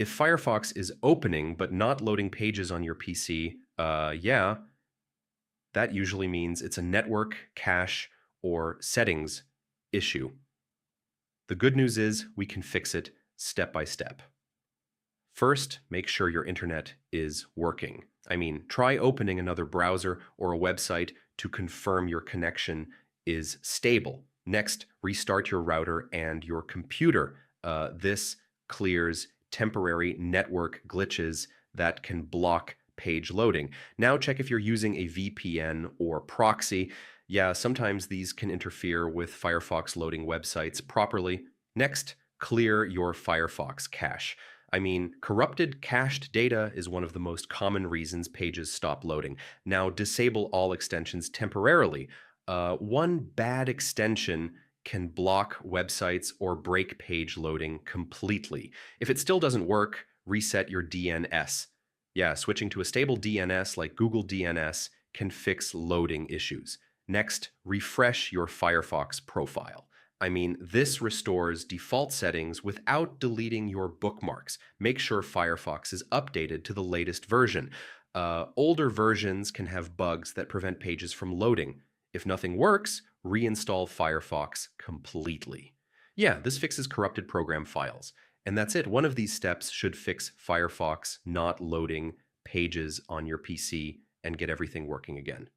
If Firefox is opening but not loading pages on your PC, yeah, that usually means it's a network, cache, or settings issue. The good news is we can fix it step by step. First, make sure your internet is working. I mean, try opening another browser or a website to confirm your connection is stable. Next, restart your router and your computer. This clears temporary network glitches that can block page loading. Now check if you're using a VPN or proxy. Yeah, sometimes these can interfere with Firefox loading websites properly. Next, clear your Firefox cache. I mean, corrupted cached data is one of the most common reasons pages stop loading. Now, disable all extensions temporarily. One bad extension can block websites or break page loading completely. If it still doesn't work, reset your DNS. Yeah, switching to a stable DNS like Google DNS can fix loading issues. Next, refresh your Firefox profile. I mean, this restores default settings without deleting your bookmarks. Make sure Firefox is updated to the latest version. Older versions can have bugs that prevent pages from loading. If nothing works, reinstall Firefox completely. Yeah, this fixes corrupted program files. And that's it. One of these steps should fix Firefox not loading pages on your PC and get everything working again.